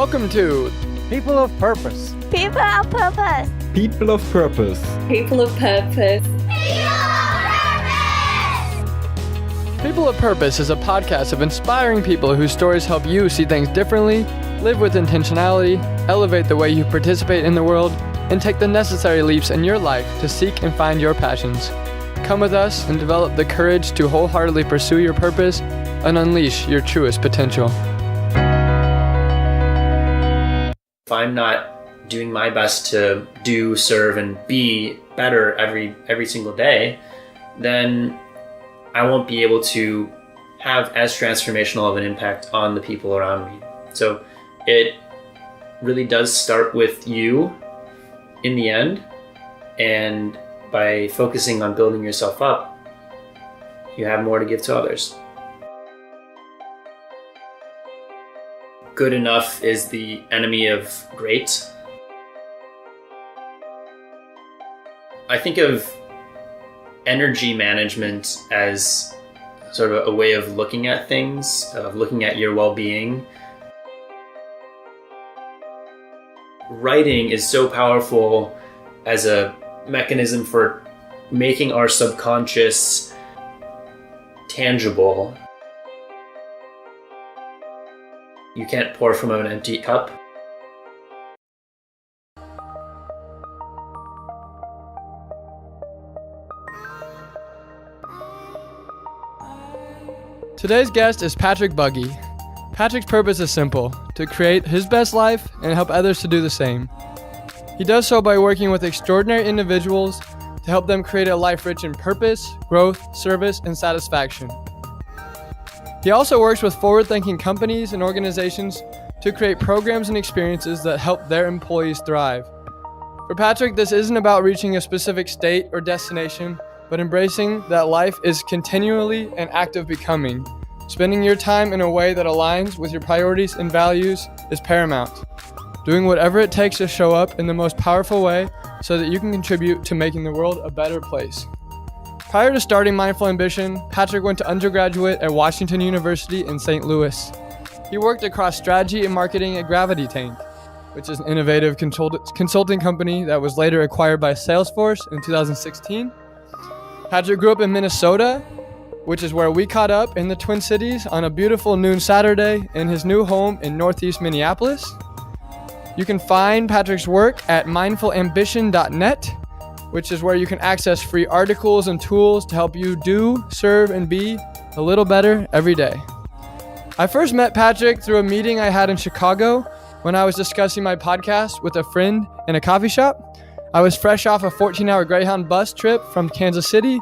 Welcome to People of Purpose. People of Purpose. People of Purpose. People of Purpose. People of Purpose is a podcast of inspiring people whose stories help you see things differently, live with intentionality, elevate the way you participate in the world, and take the necessary leaps in your life to seek and find your passions. Come with us and develop the courage to wholeheartedly pursue your purpose and unleash your truest potential. If I'm not doing my best to do, serve, and be better every single day, then I won't be able to have as transformational of an impact on the people around me. So it really does start with you in the end, and by focusing on building yourself up, you have more to give to others. Good enough is the enemy of great. I think of energy management as sort of a way of looking at things, of looking at your well-being. Writing is so powerful as a mechanism for making our subconscious tangible. You can't pour from an empty cup. Today's guest is Patrick Buggy. Patrick's purpose is simple: to create his best life and help others to do the same. He does so by working with extraordinary individuals to help them create a life rich in purpose, growth, service, and satisfaction. He also works with forward-thinking companies and organizations to create programs and experiences that help their employees thrive. For Patrick, this isn't about reaching a specific state or destination, but embracing that life is continually an act of becoming. Spending your time in a way that aligns with your priorities and values is paramount. Doing whatever it takes to show up in the most powerful way so that you can contribute to making the world a better place. Prior to starting Mindful Ambition, Patrick went to undergraduate at Washington University in St. Louis. He worked across strategy and marketing at Gravity Tank, which is an innovative consulting company that was later acquired by Salesforce in 2016. Patrick grew up in Minnesota, which is where we caught up in the Twin Cities on a beautiful noon Saturday in his new home in Northeast Minneapolis. You can find Patrick's work at mindfulambition.net, which is where you can access free articles and tools to help you do, serve, and be a little better every day. I first met Patrick through a meeting I had in Chicago when I was discussing my podcast with a friend in a coffee shop. I was fresh off a 14-hour Greyhound bus trip from Kansas City,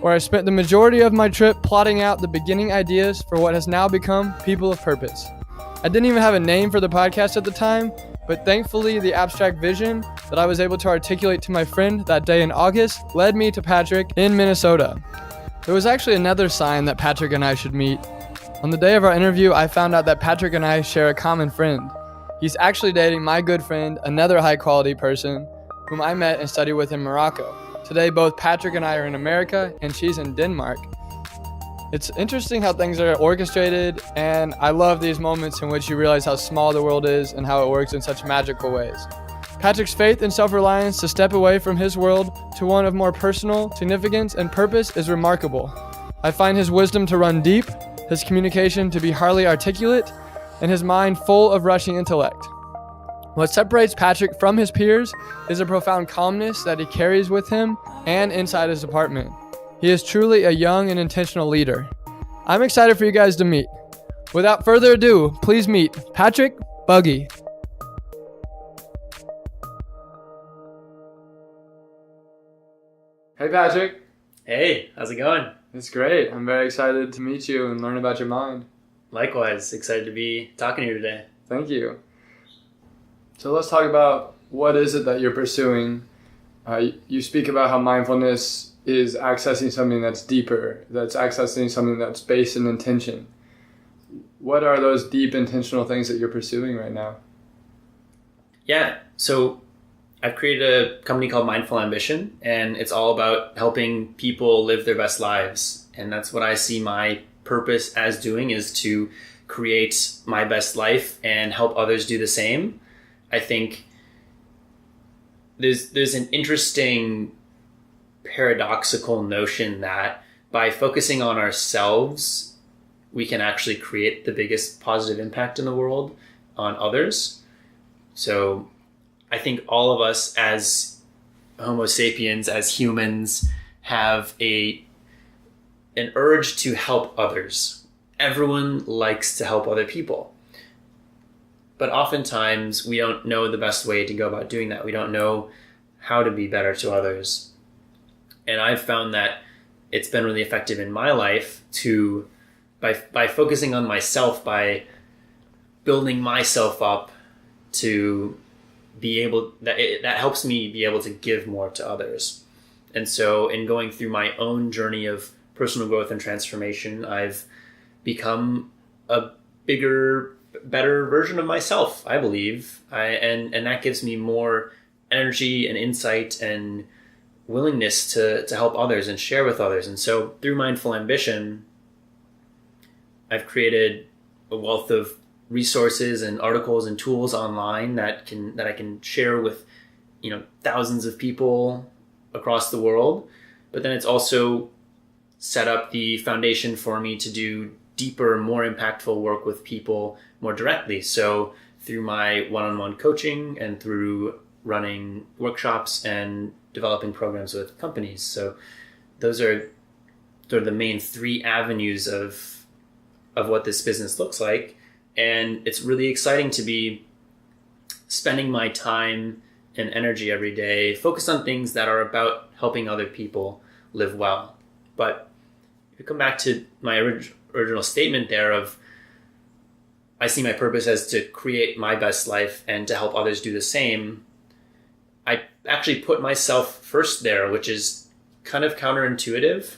where I spent the majority of my trip plotting out the beginning ideas for what has now become People of Purpose. I didn't even have a name for the podcast at the time, but thankfully the abstract vision that I was able to articulate to my friend that day in August led me to Patrick in Minnesota. There was actually another sign that Patrick and I should meet. On the day of our interview, I found out that Patrick and I share a common friend. He's actually dating my good friend, another high-quality person, whom I met and studied with in Morocco. Today, both Patrick and I are in America, and she's in Denmark. It's interesting how things are orchestrated, and I love these moments in which you realize how small the world is and how it works in such magical ways. Patrick's faith and self-reliance to step away from his world to one of more personal significance and purpose is remarkable. I find his wisdom to run deep, his communication to be highly articulate, and his mind full of rushing intellect. What separates Patrick from his peers is a profound calmness that he carries with him and inside his apartment. He is truly a young and intentional leader. I'm excited for you guys to meet. Without further ado, please meet Patrick Buggy. Hey Patrick. Hey, how's it going? It's great. I'm very excited to meet you and learn about your mind. Likewise, excited to be talking to you today. Thank you. So let's talk about what is it that you're pursuing. You speak about how mindfulness is accessing something that's deeper, that's accessing something that's based in intention. What are those deep intentional things that you're pursuing right now? Yeah, so I've created a company called Mindful Ambition, and it's all about helping people live their best lives. And that's what I see my purpose as doing, is to create my best life and help others do the same, I think there's an interesting paradoxical notion that by focusing on ourselves, we can actually create the biggest positive impact in the world on others. So I think all of us as Homo sapiens, as humans, have an urge to help others. Everyone likes to help other people. But oftentimes we don't know the best way to go about doing that. We don't know how to be better to others. And I've found that it's been really effective in my life to, by focusing on myself, by building myself up, to be able, that helps me be able to give more to others. And so in going through my own journey of personal growth and transformation, I've become a bigger, better version of myself, I believe. And that gives me more energy and insight and willingness to help others and share with others. And so through Mindful Ambition, I've created a wealth of resources and articles and tools online that I can share with, thousands of people across the world. But then it's also set up the foundation for me to do deeper, more impactful work with people more directly. So through my one-on-one coaching and through running workshops and developing programs with companies. So those are sort of the main three avenues of what this business looks like. And it's really exciting to be spending my time and energy every day focused on things that are about helping other people live well. But if you come back to my original statement there of, I see my purpose as to create my best life and to help others do the same, I actually put myself first there, which is kind of counterintuitive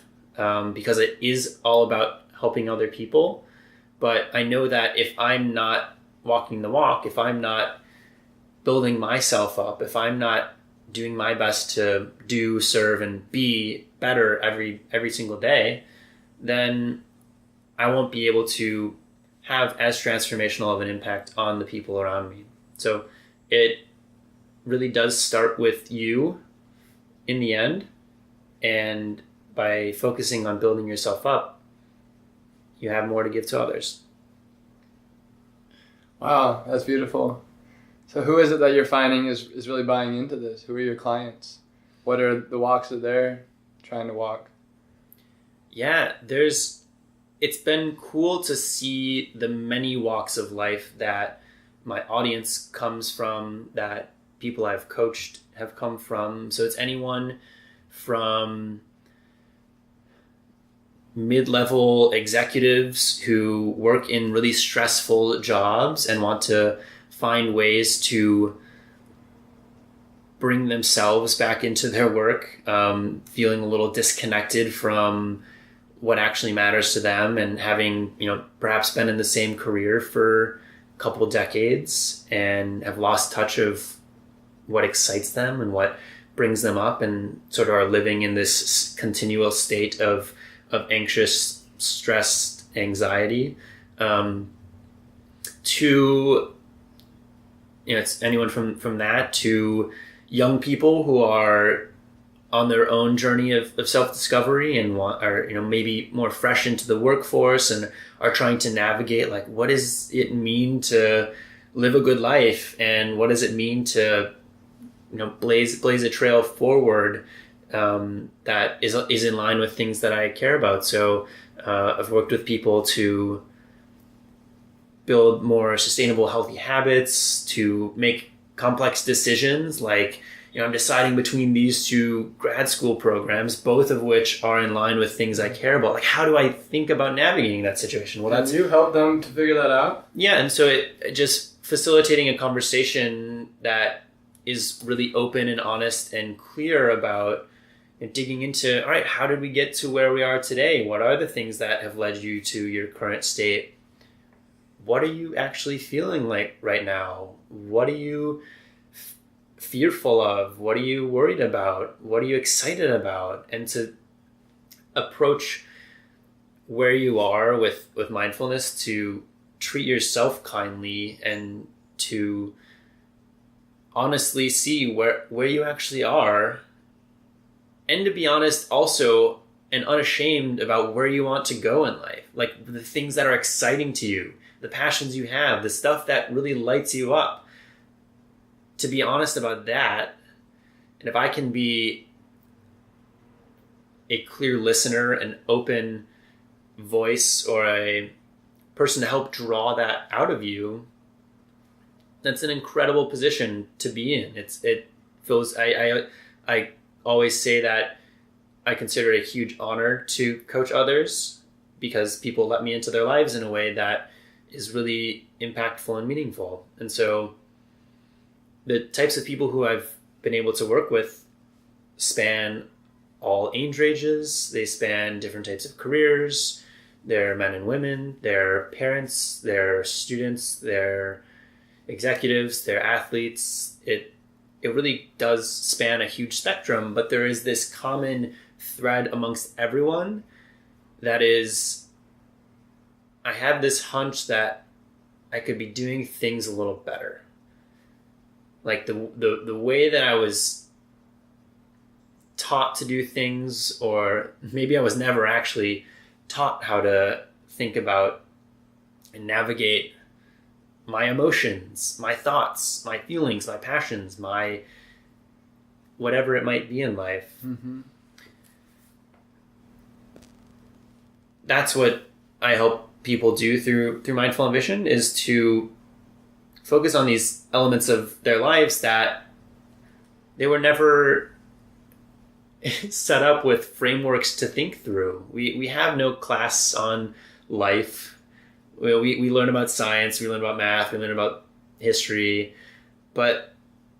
because it is all about helping other people. But I know that if I'm not walking the walk, if I'm not building myself up, if I'm not doing my best to do, serve, and be better every single day, then I won't be able to have as transformational of an impact on the people around me. So it really does start with you in the end. And by focusing on building yourself up, you have more to give to others. Wow, that's beautiful. So who is it that you're finding is really buying into this? Who are your clients? What are the walks that they're trying to walk? Yeah, it's been cool to see the many walks of life that my audience comes from, that people I've coached have come from. So it's anyone from mid-level executives who work in really stressful jobs and want to find ways to bring themselves back into their work, feeling a little disconnected from what actually matters to them, and having, perhaps been in the same career for a couple decades and have lost touch of what excites them and what brings them up, and sort of are living in this continual state of anxious, stressed anxiety. To, it's anyone from that to young people who are on their own journey of self-discovery and are maybe more fresh into the workforce and are trying to navigate, like, what does it mean to live a good life, and what does it mean to blaze a trail forward that is in line with things that I care about. So I've worked with people to build more sustainable, healthy habits, to make complex decisions like, I'm deciding between these two grad school programs, both of which are in line with things I care about. Like, how do I think about navigating that situation? Well, Can you help them to figure that out? Yeah, and so it just facilitating a conversation that is really open and honest and clear about digging into, all right, how did we get to where we are today? What are the things that have led you to your current state? What are you actually feeling like right now? What are you fearful of? What are you worried about? What are you excited about? And to approach where you are with mindfulness, to treat yourself kindly and to honestly see where you actually are, and to be honest also and unashamed about where you want to go in life, like the things that are exciting to you, the passions you have, the stuff that really lights you up. To be honest about that, and if I can be a clear listener, an open voice, or a person to help draw that out of you, that's an incredible position to be in. It feels, I always say that I consider it a huge honor to coach others, because people let me into their lives in a way that is really impactful and meaningful. And so the types of people who I've been able to work with span all age ranges. They span different types of careers. They're men and women, they're parents, they're students, they're executives, they're athletes. It really does span a huge spectrum, but there is this common thread amongst everyone that is, I have this hunch that I could be doing things a little better. Like the way that I was taught to do things, or maybe I was never actually taught how to think about and navigate my emotions, my thoughts, my feelings, my passions, my whatever it might be in life. Mm-hmm. That's what I help people do through Mindful Ambition, is to focus on these elements of their lives that they were never set up with frameworks to think through. We have no class on life. We learn about science, we learn about math, we learn about history, but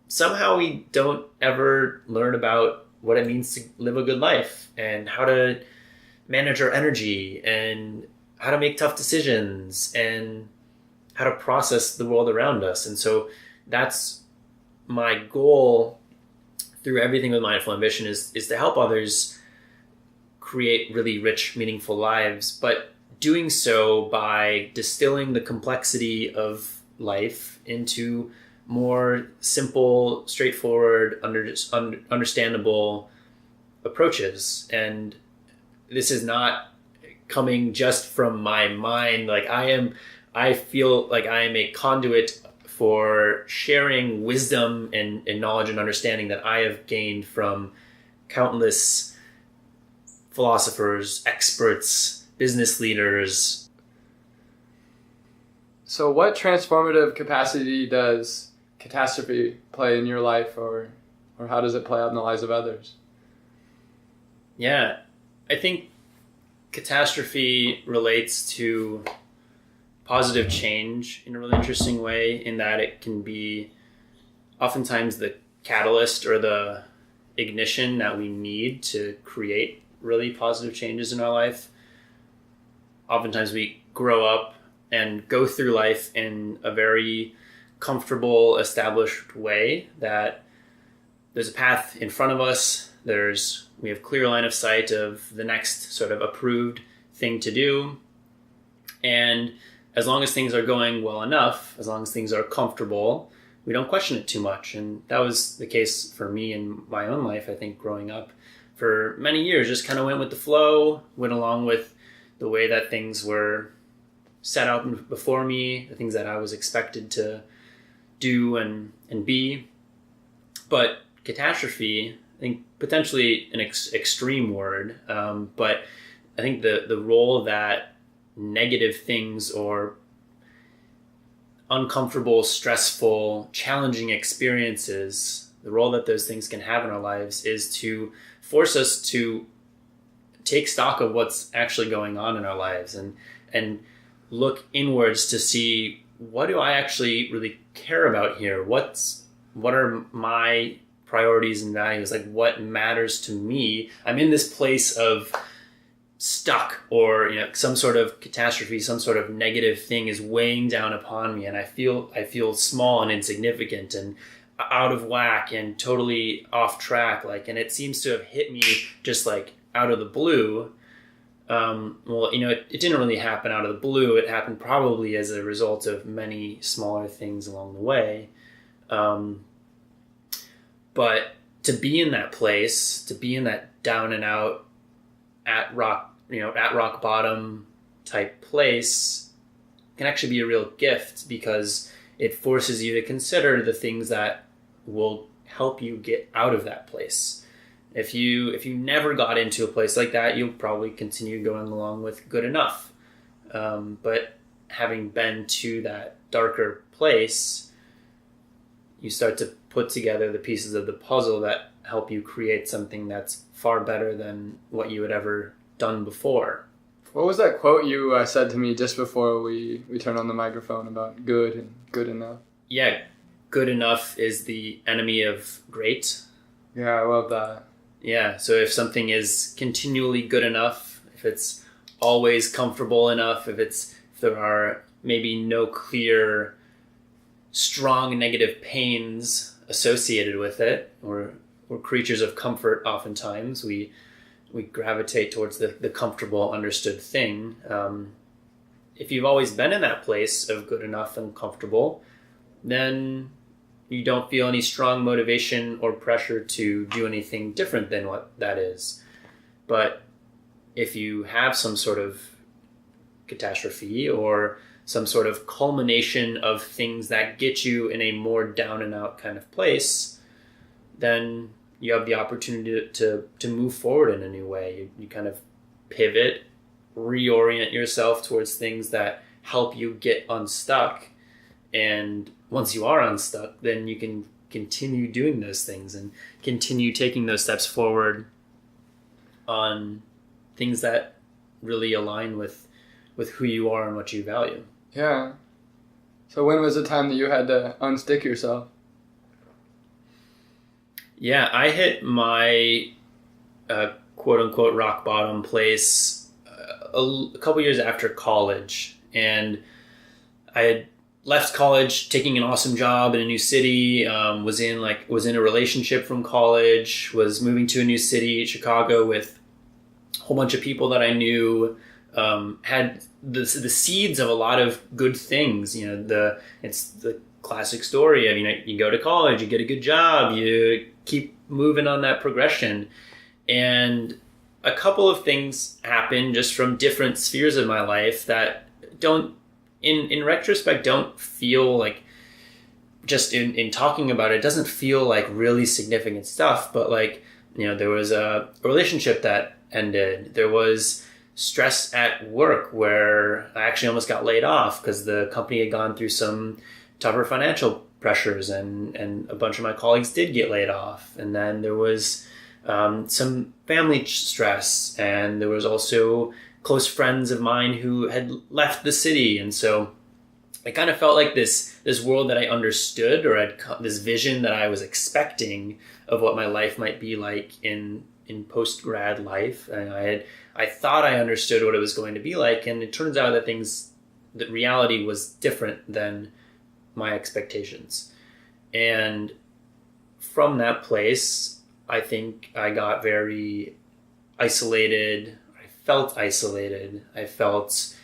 somehow we don't ever learn about what it means to live a good life, and how to manage our energy, and how to make tough decisions, and how to process the world around us. And so that's my goal through everything with Mindful Ambition, is to help others create really rich, meaningful lives, but doing so by distilling the complexity of life into more simple, straightforward, understandable approaches. And this is not coming just from my mind. Like I feel like I am a conduit for sharing wisdom and knowledge and understanding that I have gained from countless philosophers, experts, business leaders. So what transformative capacity does catastrophe play in your life, or how does it play out in the lives of others? Yeah, I think catastrophe relates to positive change in a really interesting way, in that it can be oftentimes the catalyst or the ignition that we need to create really positive changes in our life. Oftentimes we grow up and go through life in a very comfortable, established way, that there's a path in front of us. We have clear line of sight of the next sort of approved thing to do. And as long as things are going well enough, as long as things are comfortable, we don't question it too much. And that was the case for me in my own life. I think growing up for many years, just kind of went with the flow, went along with the way that things were set out before me, the things that I was expected to do and be. But catastrophe, I think potentially an extreme word, but I think the role that negative things or uncomfortable, stressful, challenging experiences, the role that those things can have in our lives is to force us to take stock of what's actually going on in our lives, and look inwards to see, what do I actually really care about here? What are my priorities and values? Like, what matters to me? I'm in this place of stuck, or some sort of catastrophe, some sort of negative thing is weighing down upon me, and I feel small and insignificant and out of whack and totally off track, and it seems to have hit me just like out of the blue. Well, it didn't really happen out of the blue. It happened probably as a result of many smaller things along the way. But to be in that place, to be in that down and out at rock bottom type place can actually be a real gift, because it forces you to consider the things that will help you get out of that place. If you never got into a place like that, you'll probably continue going along with good enough. But having been to that darker place, you start to put together the pieces of the puzzle that help you create something that's far better than what you had ever done before. What was that quote you said to me just before we turned on the microphone about good and good enough? Yeah, good enough is the enemy of great. Yeah, I love that. Yeah, so if something is continually good enough, if it's always comfortable enough, if there are maybe no clear, strong negative pains associated with it, or we're creatures of comfort oftentimes, we gravitate towards the comfortable, understood thing. If you've always been in that place of good enough and comfortable, then you don't feel any strong motivation or pressure to do anything different than what that is. But if you have some sort of catastrophe or some sort of culmination of things that get you in a more down and out kind of place, then you have the opportunity to move forward in a new way. You kind of pivot, reorient yourself towards things that help you get unstuck. And once you are unstuck, then you can continue doing those things and continue taking those steps forward on things that really align with who you are and what you value. Yeah. So when was the time that you had to unstick yourself? Yeah, I hit my quote-unquote rock bottom place a couple years after college. And I had left college, taking an awesome job in a new city, was in a relationship from college, was moving to a new city, Chicago, with a whole bunch of people that I knew, had the seeds of a lot of good things. It's the classic story of, you go to college, you get a good job, you keep moving on that progression. And a couple of things happen just from different spheres of my life that don't, in retrospect, don't feel like, just in talking about it, doesn't feel like really significant stuff. But there was a relationship that ended. There was stress at work where I actually almost got laid off because the company had gone through some tougher financial pressures, and a bunch of my colleagues did get laid off. And then there was some family stress, and there was also close friends of mine who had left the city. And so I kind of felt like this world that I understood, or this vision that I was expecting of what my life might be like in post-grad life. And I thought I understood what it was going to be like. And it turns out that reality was different than my expectations. And from that place, I think I got very isolated. I felt isolated. I felt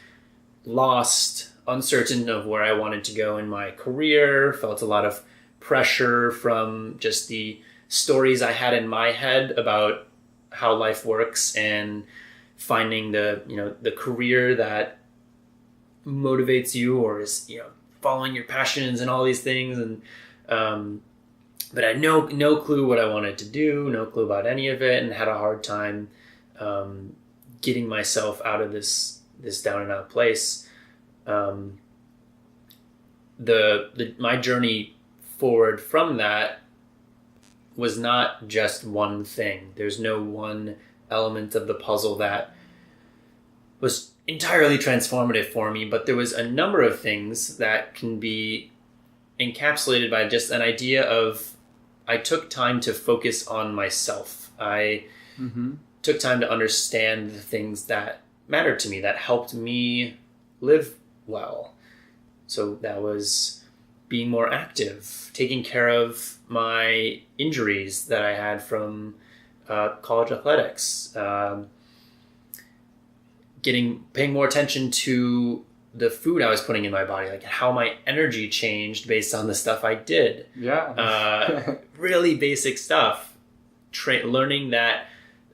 lost, uncertain of where I wanted to go in my career, felt a lot of pressure from just the stories I had in my head about how life works, and finding the career that motivates you, or is, following your passions and all these things. And but I had no clue what I wanted to do, no clue about any of it, and had a hard time getting myself out of this down and out place. My journey forward from that was not just one thing. There's no one element of the puzzle that was entirely transformative for me, but there was a number of things that can be encapsulated by just an idea of, I took time to focus on myself. I took time to understand the things that mattered to me, that helped me live well. So that was being more active, taking care of my injuries that I had from college athletics, paying more attention to the food I was putting in my body, like how my energy changed based on the stuff I did. Yeah. Really basic stuff. Learning that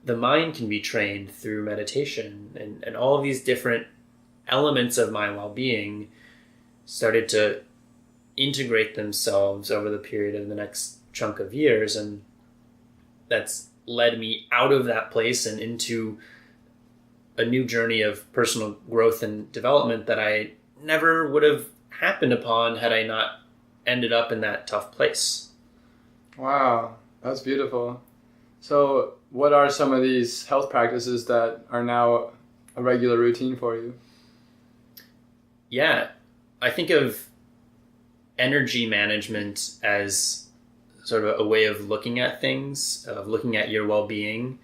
the mind can be trained through meditation, and all of these different elements of my well-being started to integrate themselves over the period of the next chunk of years. And that's led me out of that place and into a new journey of personal growth and development that I never would have happened upon had I not ended up in that tough place. Wow, that's beautiful. So what are some of these health practices that are now a regular routine for you? Yeah, I think of energy management as sort of a way of looking at things, of looking at your well-being.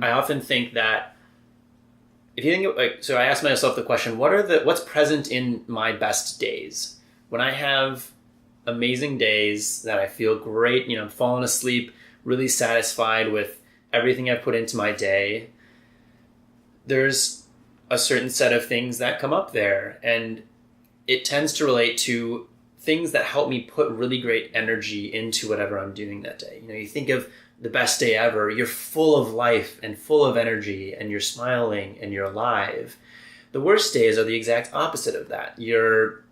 I often think that if you think so I ask myself the question, what's present in my best days? When I have amazing days that I feel great, I'm falling asleep, really satisfied with everything I've put into my day, there's a certain set of things that come up there, and it tends to relate to things that help me put really great energy into whatever I'm doing that day. You think of the best day ever, you're full of life and full of energy, and you're smiling and you're alive. The worst days are the exact opposite of that. You're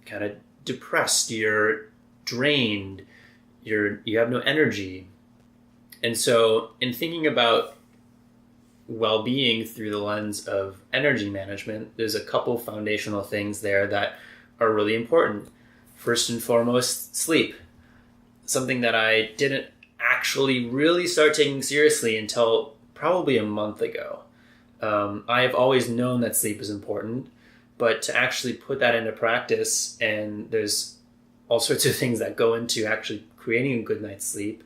kind of depressed, you're drained, you have no energy. And so in thinking about well-being through the lens of energy management, there's a couple foundational things there that are really important. First and foremost, sleep. Something that I didn't actually really start taking seriously until probably a month ago. I have always known that sleep is important, but to actually put that into practice, and there's all sorts of things that go into actually creating a good night's sleep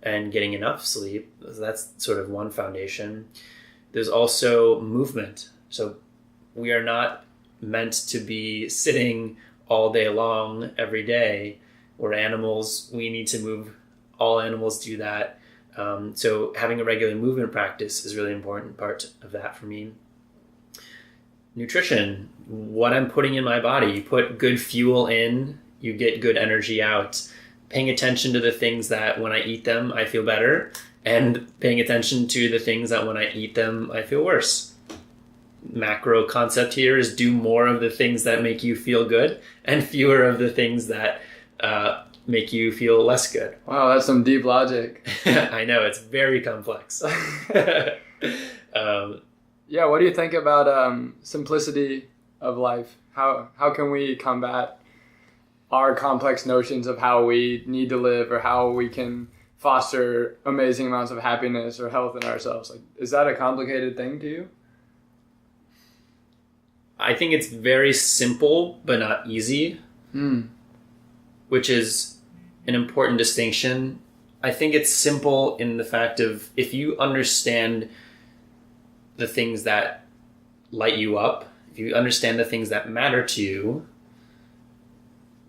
and getting enough sleep. That's sort of one foundation. There's also movement. So we are not meant to be sitting all day long every day. We're animals. We need to move. All animals do that. So having a regular movement practice is a really important part of that for me. Nutrition, what I'm putting in my body. You put good fuel in, you get good energy out. Paying attention to the things that when I eat them, I feel better, and paying attention to the things that when I eat them, I feel worse. Macro concept here is do more of the things that make you feel good and fewer of the things that make you feel less good. Wow, that's some deep logic. I know, it's very complex. Yeah, what do you think about simplicity of life? How can we combat our complex notions of how we need to live, or how we can foster amazing amounts of happiness or health in ourselves? Like, is that a complicated thing to you? I think it's very simple, but not easy, which is an important distinction. I think it's simple in the fact of if you understand the things that light you up, if you understand the things that matter to you,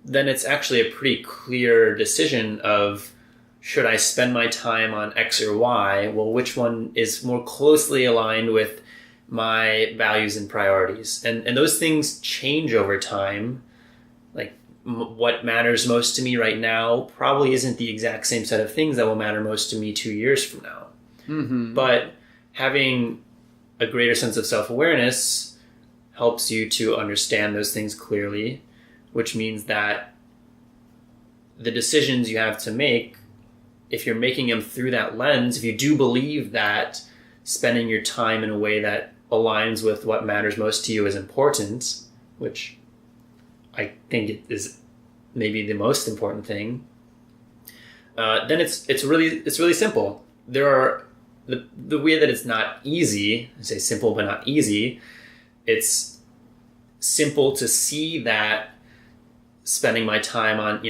then it's actually a pretty clear decision of, should I spend my time on X or Y? Well, which one is more closely aligned with my values and priorities? And those things change over time. Like what matters most to me right now probably isn't the exact same set of things that will matter most to me 2 years from now. Mm-hmm. But having a greater sense of self-awareness helps you to understand those things clearly, which means that the decisions you have to make, if you're making them through that lens, if you do believe that spending your time in a way that aligns with what matters most to you is important, which I think it is maybe the most important thing, then it's really simple. There are the way that it's not easy. I say simple but not easy. It's simple to see that spending my time on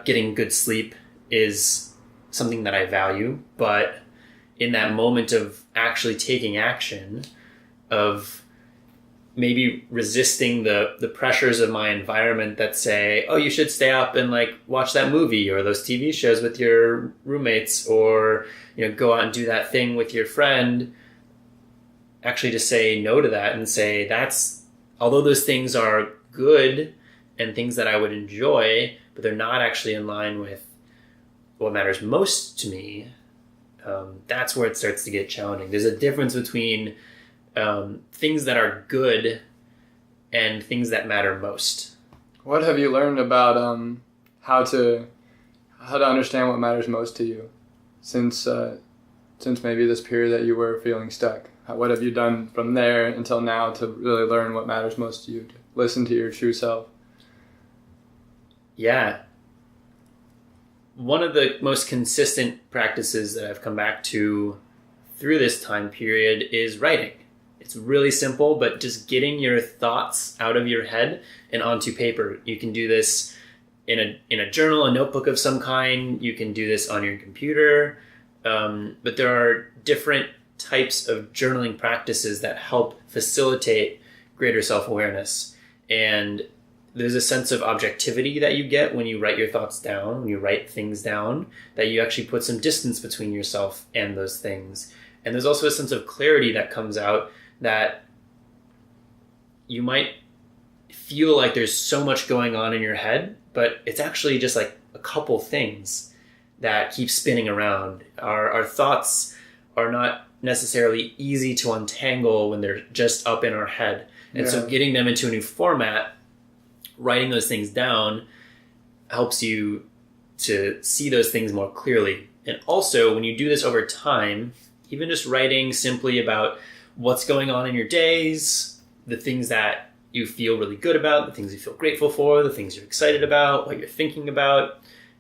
getting good sleep is something that I value, but in that moment of actually taking action, of maybe resisting the pressures of my environment that say, oh, you should stay up and watch that movie or those TV shows with your roommates, or go out and do that thing with your friend, actually to say no to that and say although those things are good and things that I would enjoy, but they're not actually in line with what matters most to me, that's where it starts to get challenging. There's a difference between things that are good and things that matter most. What have you learned about how to understand what matters most to you since maybe this period that you were feeling stuck? What have you done from there until now to really learn what matters most to you, to listen to your true self? Yeah. One of the most consistent practices that I've come back to through this time period is writing. It's really simple, but just getting your thoughts out of your head and onto paper. You can do this in a journal, a notebook of some kind. You can do this on your computer. But there are different types of journaling practices that help facilitate greater self-awareness. And there's a sense of objectivity that you get when you write your thoughts down, when you write things down, that you actually put some distance between yourself and those things. And there's also a sense of clarity that comes out, that you might feel like there's so much going on in your head, but it's actually just like a couple things that keep spinning around. Our thoughts are not necessarily easy to untangle when they're just up in our head. And so getting them into a new format, writing those things down, helps you to see those things more clearly. And also, when you do this over time, even just writing simply about what's going on in your days, the things that you feel really good about, the things you feel grateful for, the things you're excited about, what you're thinking about,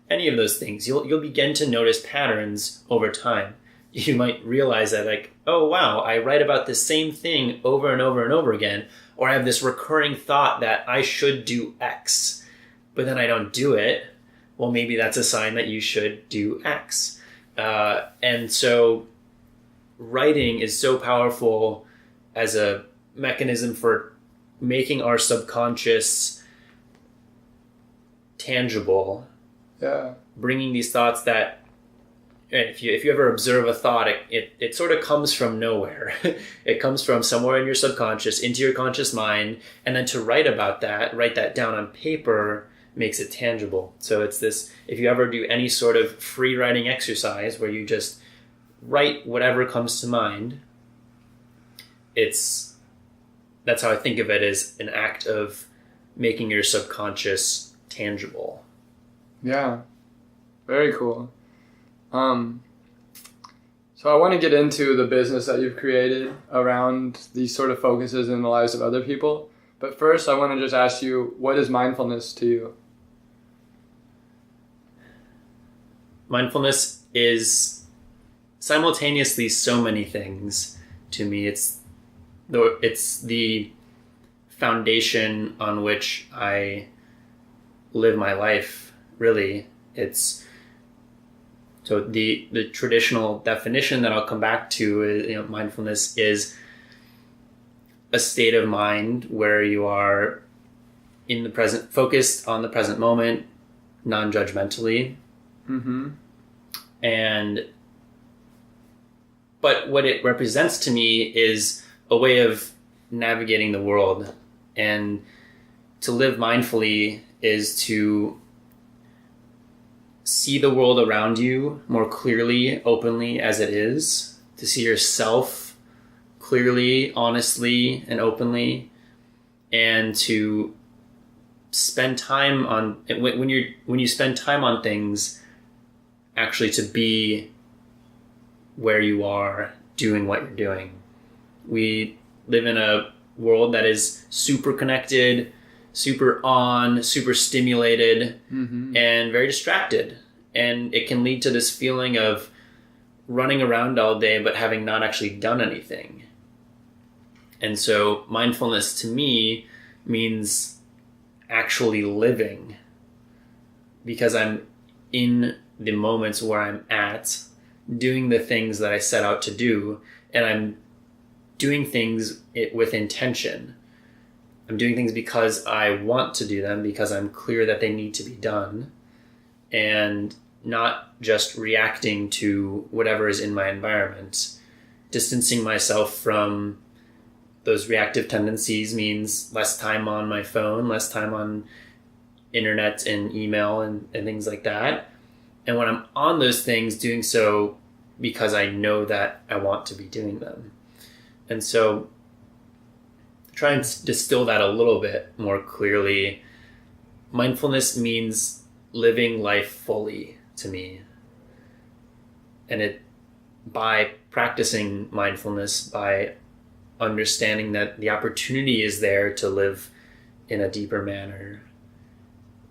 any of those things, you'll begin to notice patterns over time. You might realize that, like, oh wow, I write about the same thing over and over and over again, or I have this recurring thought that I should do X, but then I don't do it. Well, maybe that's a sign that you should do X. And so writing is so powerful as a mechanism for making our subconscious tangible. Yeah. Bringing these thoughts that, if you ever observe a thought, it sort of comes from nowhere. It comes from somewhere in your subconscious into your conscious mind, and then to write that down on paper makes it tangible. So it's this, if you ever do any sort of free writing exercise where you just write whatever comes to mind, that's how I think of it, as an act of making your subconscious tangible. Yeah, very cool. So I want to get into the business that you've created around these sort of focuses in the lives of other people. But first, I want to just ask you, what is mindfulness to you? Mindfulness is simultaneously so many things to me. It's the foundation on which I live my life, really. So the traditional definition that I'll come back to is, mindfulness is a state of mind where you are in the present, focused on the present moment, non-judgmentally. Mm-hmm. But what it represents to me is a way of navigating the world. And to live mindfully is to see the world around you more clearly, openly as it is, to see yourself clearly, honestly, and openly, and to spend time on, when you spend time on things, actually to be where you are doing what you're doing. We live in a world that is super connected, super on, super stimulated, mm-hmm. and very distracted. And it can lead to this feeling of running around all day but having not actually done anything. And so mindfulness to me means actually living, because I'm in the moments where I'm at, doing the things that I set out to do, and I'm doing things with intention. I'm doing things because I want to do them, because I'm clear that they need to be done, and not just reacting to whatever is in my environment, distancing myself from those reactive tendencies means less time on my phone, less time on internet and email and things like that. And when I'm on those things, doing so because I know that I want to be doing them. And so try and distill that a little bit more clearly. Mindfulness means living life fully to me. And it, by practicing mindfulness, by understanding that the opportunity is there to live in a deeper manner,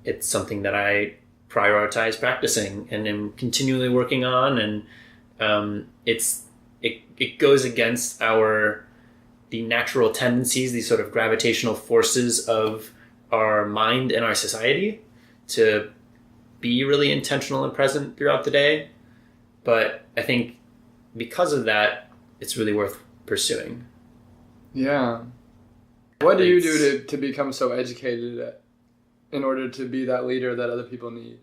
it's something that I prioritize practicing and am continually working on. And it goes against the natural tendencies, these sort of gravitational forces of our mind and our society to be really intentional and present throughout the day. But I think because of that, it's really worth pursuing. Yeah. What do you do to become so educated in order to be that leader that other people need?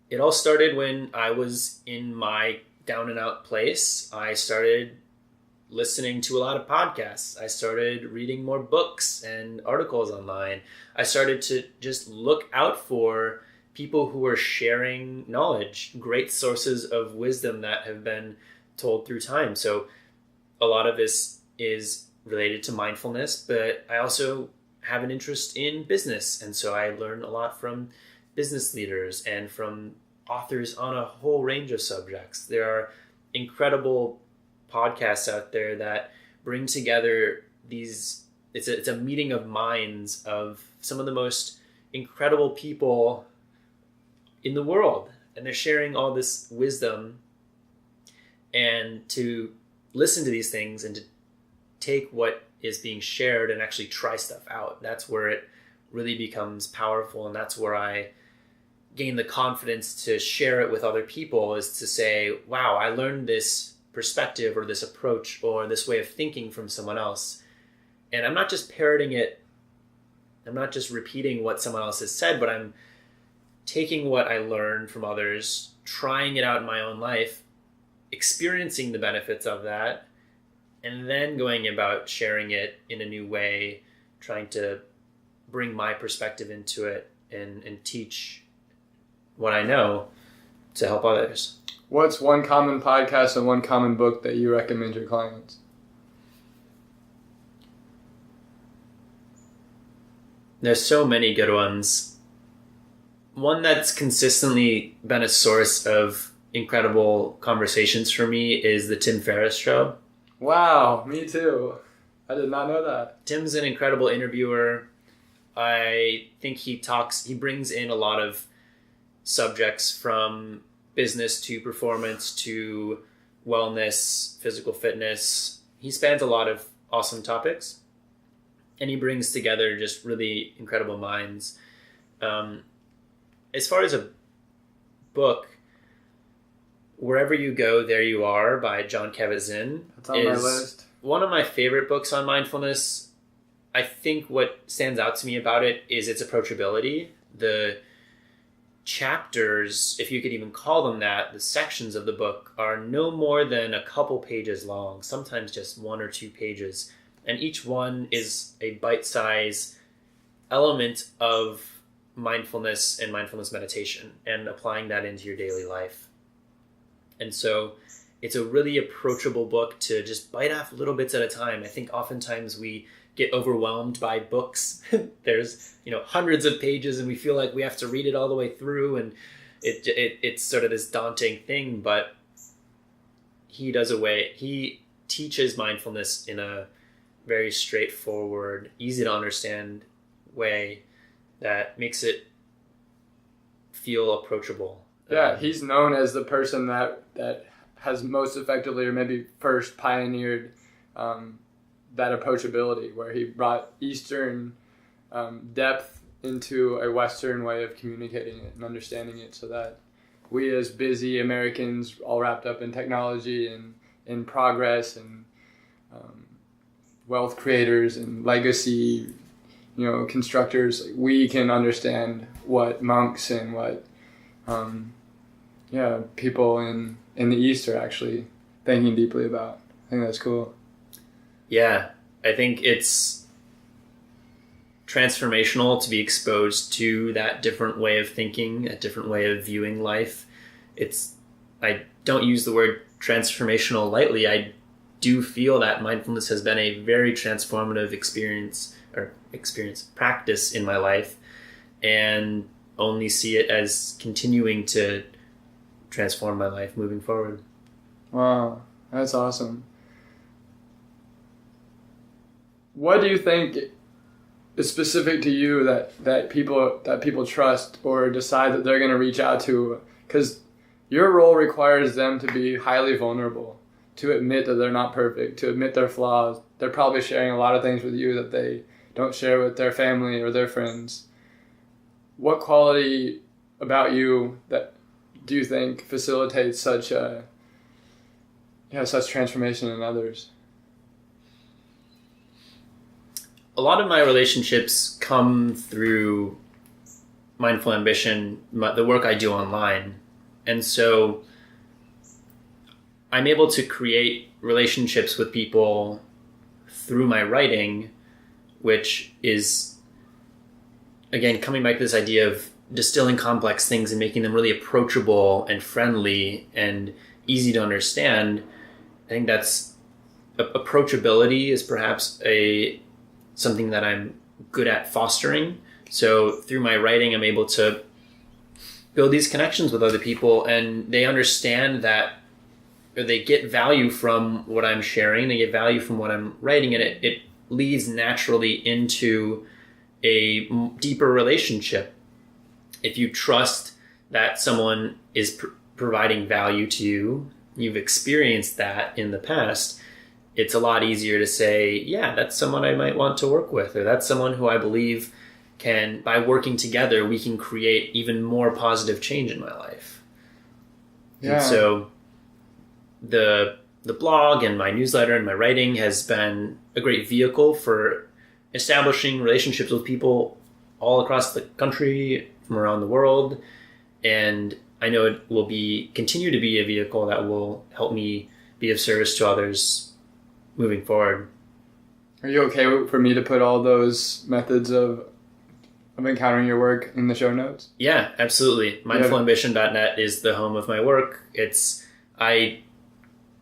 It all started when I was in my down and out place. I started listening to a lot of podcasts. I started reading more books and articles online. I started to just look out for people who are sharing knowledge, great sources of wisdom that have been told through time. So a lot of this is related to mindfulness, but I also have an interest in business. And so I learn a lot from business leaders and from authors on a whole range of subjects. There are incredible podcasts out there that bring together these, it's a meeting of minds of some of the most incredible people in the world. And they're sharing all this wisdom, and to listen to these things and to take what is being shared and actually try stuff out. That's where it really becomes powerful. And that's where I gain the confidence to share it with other people, is to say, wow, I learned this perspective or this approach or this way of thinking from someone else. And I'm not just parroting it. I'm not just repeating what someone else has said, but I'm taking what I learned from others, trying it out in my own life, experiencing the benefits of that, and then going about sharing it in a new way, trying to bring my perspective into it and teach what I know to help others. What's one common podcast and one common book that you recommend your clients? There's so many good ones. One that's consistently been a source of incredible conversations for me is the Tim Ferriss Show. Wow, me too. I did not know that. Tim's an incredible interviewer. I think he brings in a lot of subjects from business to performance to wellness, physical fitness. He spans a lot of awesome topics, and he brings together just really incredible minds. As far as a book, Wherever You Go, There You Are by Jon Kabat-Zinn That's on my list. One of my favorite books on mindfulness. I think what stands out to me about it is its approachability. The chapters, if you could even call them that, the sections of the book are no more than a couple pages long, sometimes just 1 or 2 pages. And each one is a bite-sized element of mindfulness and mindfulness meditation and applying that into your daily life. And so it's a really approachable book to just bite off little bits at a time. I think oftentimes we get overwhelmed by books. There's, hundreds of pages and we feel like we have to read it all the way through, and it's sort of this daunting thing, but he teaches mindfulness in a very straightforward, easy to understand way that makes it feel approachable. Yeah, he's known as the person that has most effectively, or maybe first, pioneered that approachability, where he brought Eastern depth into a Western way of communicating it and understanding it, so that we as busy Americans, all wrapped up in technology and in progress and wealth creators and legacy, constructors, we can understand what monks and what people in the East are actually thinking deeply about. I think that's cool. Yeah, I think it's transformational to be exposed to that different way of thinking, a different way of viewing life. I don't use the word transformational lightly. I do feel that mindfulness has been a very transformative practice in my life, and only see it as continuing to transform my life moving forward. Wow, that's awesome. What do you think is specific to you that people trust or decide that they're going to reach out to? Because your role requires them to be highly vulnerable, to admit that they're not perfect, to admit their flaws. They're probably sharing a lot of things with you that they don't share with their family or their friends. What quality about you that do you think facilitates such transformation in others? A lot of my relationships come through Mindful Ambition, the work I do online. And so I'm able to create relationships with people through my writing, which is, again, coming back to this idea of distilling complex things and making them really approachable and friendly and easy to understand. I think that's approachability is perhaps something that I'm good at fostering. So through my writing, I'm able to build these connections with other people, and they understand that, or they get value from what I'm sharing, they get value from what I'm writing, and it leads naturally into a deeper relationship. If you trust that someone is providing value to you, you've experienced that in the past, it's a lot easier to say, yeah, that's someone I might want to work with, or that's someone who I believe can, by working together, we can create even more positive change in my life. Yeah. And so the blog and my newsletter and my writing has been a great vehicle for establishing relationships with people all across the country, from around the world. And I know it will continue to be a vehicle that will help me be of service to others moving forward. Are you okay for me to put all those methods of encountering your work in the show notes? Yeah, absolutely. Mindfulambition.net is the home of my work. I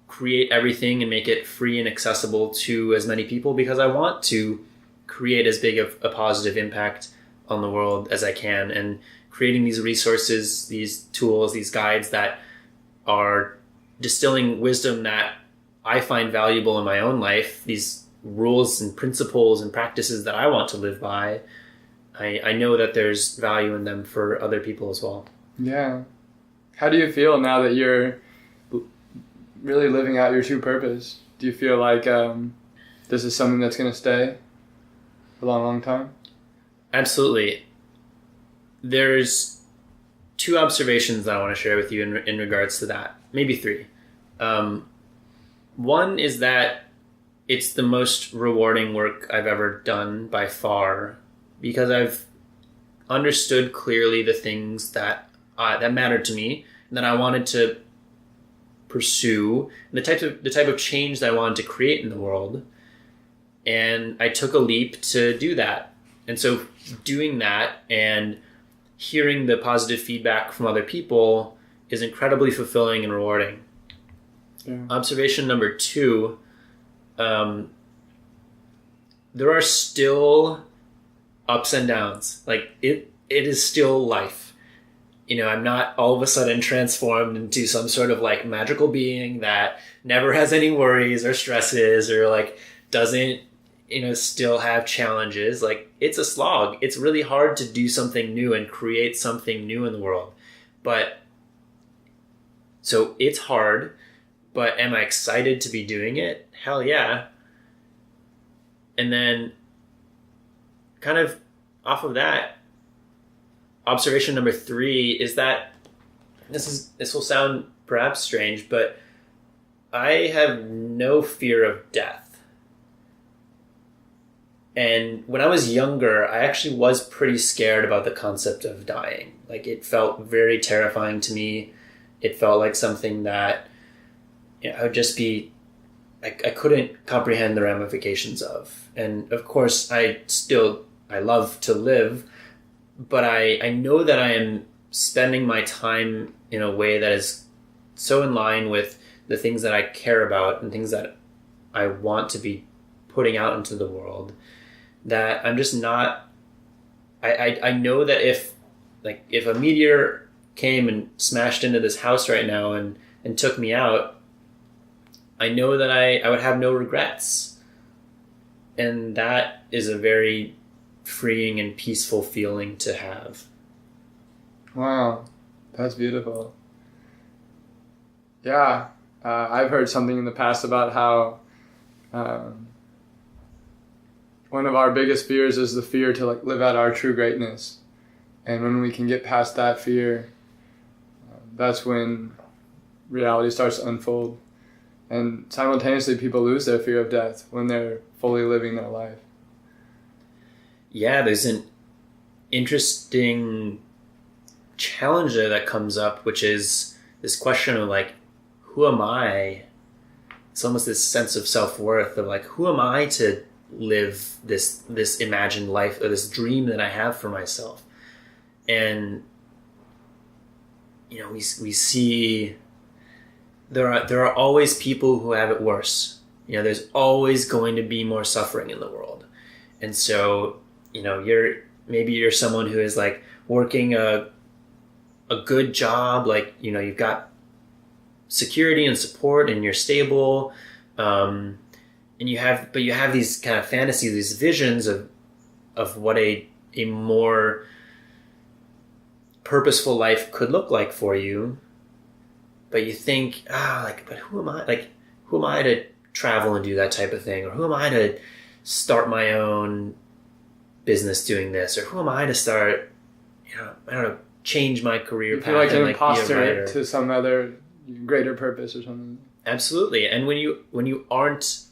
create everything and make it free and accessible to as many people because I want to create as big of a positive impact on the world as I can. And creating these resources, these tools, these guides that are distilling wisdom that I find valuable in my own life, these rules and principles and practices that I want to live by, I know that there's value in them for other people as well. Yeah. How do you feel now that you're really living out your true purpose? Do you feel like this is something that's going to stay a long, long time? Absolutely. There's two observations that I want to share with you in regards to that. Maybe three. One is that it's the most rewarding work I've ever done by far, because I've understood clearly the things that mattered to me and that I wanted to pursue, the type of change that I wanted to create in the world. And I took a leap to do that. And so doing that and hearing the positive feedback from other people is incredibly fulfilling and rewarding. Yeah. Observation number 2, there are still ups and downs. Like it is still life. I'm not all of a sudden transformed into some sort of like magical being that never has any worries or stresses or like doesn't, still have challenges. Like it's a slog. It's really hard to do something new and create something new in the world. So it's hard, but am I excited to be doing it? Hell yeah. And then kind of off of that, observation number 3 is that this will sound perhaps strange, but I have no fear of death. And when I was younger, I actually was pretty scared about the concept of dying. Like it felt very terrifying to me. It felt like something that I would just be I couldn't comprehend the ramifications of. And of course, I love to live, but I know that I am spending my time in a way that is so in line with the things that I care about and things that I want to be putting out into the world, that I'm just not. I know that if a meteor came and smashed into this house right now and took me out, I know that I would have no regrets. And that is a very freeing and peaceful feeling to have. Wow, that's beautiful. Yeah, I've heard something in the past about how one of our biggest fears is the fear to live out our true greatness. And when we can get past that fear, that's when reality starts to unfold. And simultaneously, people lose their fear of death when they're fully living their life. Yeah, there's an interesting challenge there that comes up, which is this question of who am I? It's almost this sense of self-worth of who am I to live this imagined life, or this dream that I have for myself? And we see there are always people who have it worse. There's always going to be more suffering in the world. And so, you're someone who is working a good job, you've got security and support and you're stable. And you have these kind of fantasies, these visions of what a more purposeful life could look like for you. But you think, but who am I? Who am I to travel and do that type of thing? Or who am I to start my own business doing this? Or who am I to start, I don't know, change my career you path? feel like an be a imposter writer. to some other greater purpose or something. Absolutely. And when you aren't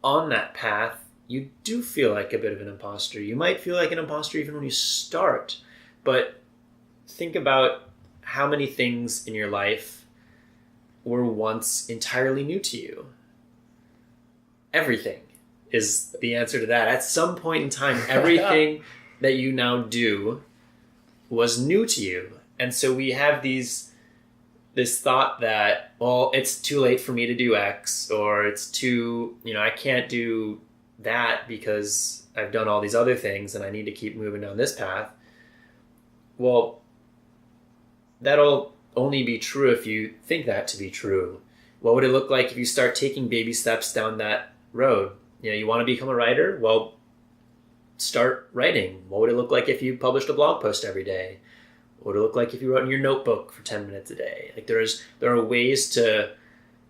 on that path, you do feel like a bit of an imposter. You might feel like an imposter even when you start. But think about how many things in your life were once entirely new to you. Everything is the answer to that. At some point in time, everything that you now do was new to you. And so we have this thought that, well, it's too late for me to do X, or it's too, I can't do that because I've done all these other things and I need to keep moving down this path. Well, that'll only be true if you think that to be true. What would it look like if you start taking baby steps down that road? You want to become a writer? Well, start writing. What would it look like if you published a blog post every day? What would it look like if you wrote in your notebook for 10 minutes a day? There are ways to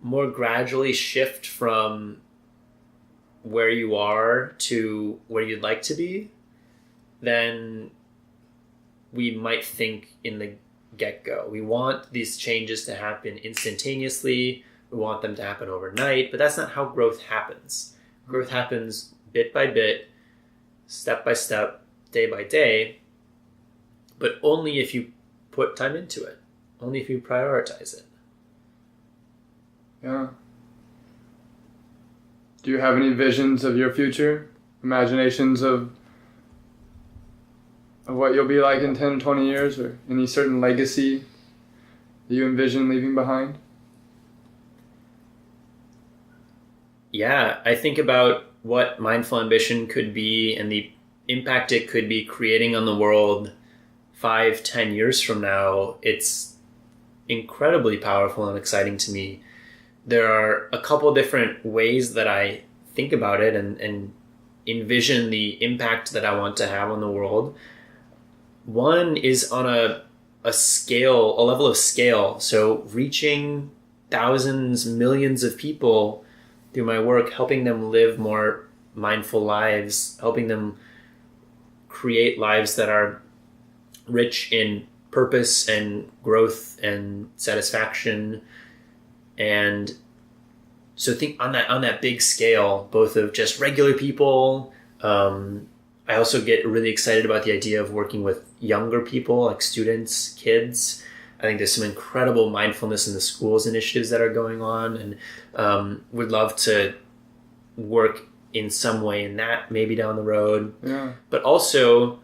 more gradually shift from where you are to where you'd like to be than we might think in the get-go. We want these changes to happen instantaneously. We want them to happen overnight, but that's not how growth happens. Growth happens bit by bit, step by step, day by day, but only if you put time into it, only if you prioritize it. Yeah. Do you have any visions of your future? Imaginations of what you'll be like in 10 or 20 years, or any certain legacy that you envision leaving behind? Yeah, I think about what mindful ambition could be and the impact it could be creating on the world 5-10 years from now. It's incredibly powerful and exciting to me. There are a couple different ways that I think about it and envision the impact that I want to have on the world. One is on a level of scale. So reaching thousands, millions of people through my work, helping them live more mindful lives, helping them create lives that are rich in purpose and growth and satisfaction. And so think on that big scale, both of just regular people. I also get really excited about the idea of working with younger people, like students, kids, I think there's some incredible mindfulness in the schools initiatives that are going on, and would love to work in some way in that maybe down the road. Yeah. But also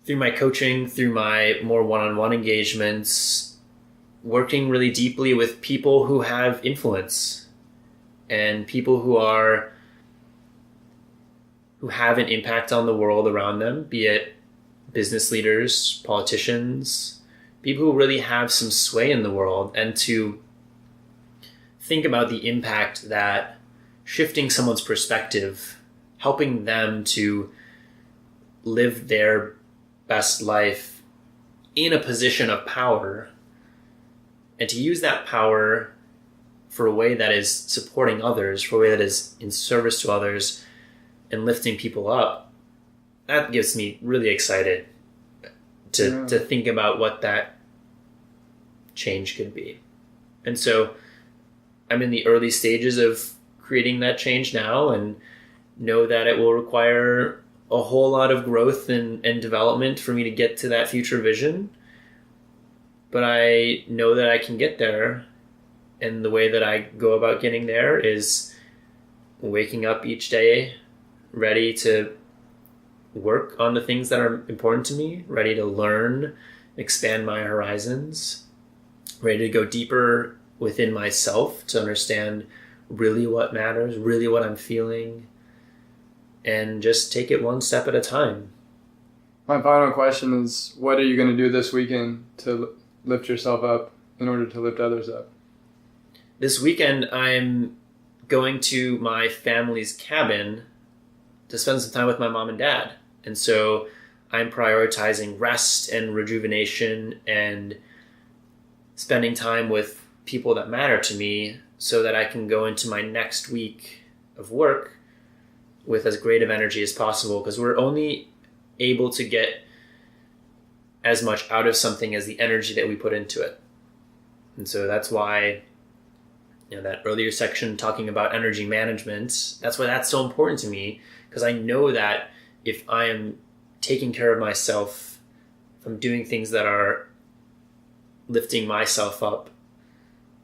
through my coaching, through my more one-on-one engagements, working really deeply with people who have influence and people who have an impact on the world around them, be it business leaders, politicians, people who really have some sway in the world, and to think about the impact that shifting someone's perspective, helping them to live their best life in a position of power, and to use that power for a way that is supporting others, for a way that is in service to others and lifting people up, that gets me really excited to think about what that change could be. And so I'm in the early stages of creating that change now, and know that it will require a whole lot of growth and development for me to get to that future vision. But I know that I can get there. And the way that I go about getting there is waking up each day ready to work on the things that are important to me, ready to learn, expand my horizons, ready to go deeper within myself to understand really what matters, really what I'm feeling, and just take it one step at a time. My final question is, what are you going to do this weekend to lift yourself up in order to lift others up? This weekend, I'm going to my family's cabin to spend some time with my mom and dad. And so I'm prioritizing rest and rejuvenation and spending time with people that matter to me so that I can go into my next week of work with as great of energy as possible, because we're only able to get as much out of something as the energy that we put into it. And so that's why, that earlier section talking about energy management, that's why that's so important to me, because I know that if I am taking care of myself, if I'm doing things that are lifting myself up,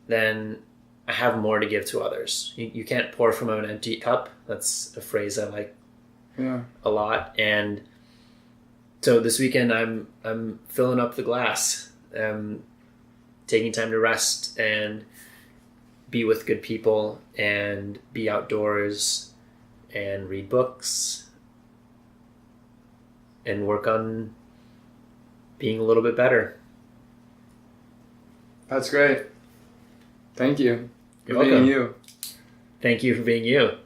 then I have more to give to others. You can't pour from an empty cup. That's a phrase I like a lot. And so this weekend I'm filling up the glass, taking time to rest and be with good people and be outdoors and read books and work on being a little bit better. That's great. Thank you for You're being welcome. you. Thank you for being you.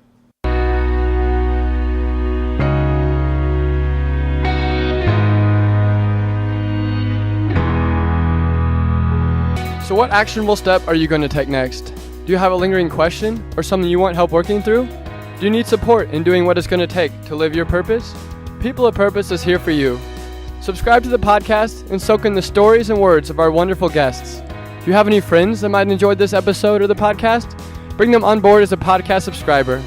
So what actionable step are you going to take next? Do you have a lingering question or something you want help working through? Do you need support in doing what it's going to take to live your purpose? People of Purpose is here for you. Subscribe to the podcast and soak in the stories and words of our wonderful guests. Do you have any friends that might enjoy this episode or the podcast? Bring them on board as a podcast subscriber.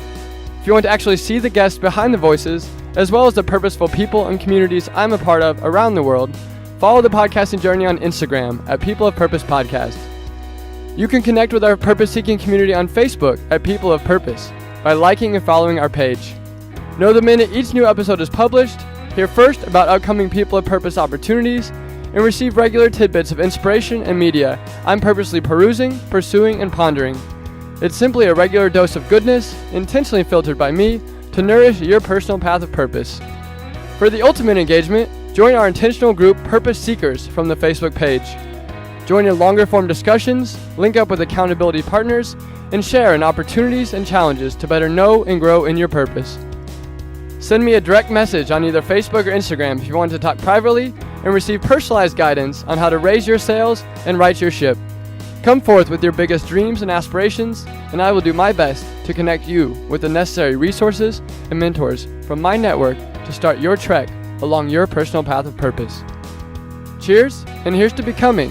If you want to actually see the guests behind the voices, as well as the purposeful people and communities I'm a part of around the world, follow the podcasting journey on Instagram at People of Purpose Podcast. You can connect with our purpose-seeking community on Facebook at People of Purpose by liking and following our page. Know the minute each new episode is published, hear first about upcoming People of Purpose opportunities, and receive regular tidbits of inspiration and media I'm purposely perusing, pursuing, and pondering. It's simply a regular dose of goodness, intentionally filtered by me, to nourish your personal path of purpose. For the ultimate engagement, join our intentional group Purpose Seekers from the Facebook page. Join in longer form discussions, link up with accountability partners, and share in opportunities and challenges to better know and grow in your purpose. Send me a direct message on either Facebook or Instagram if you want to talk privately and receive personalized guidance on how to raise your sails and right your ship. Come forth with your biggest dreams and aspirations, and I will do my best to connect you with the necessary resources and mentors from my network to start your trek along your personal path of purpose. Cheers, and here's to becoming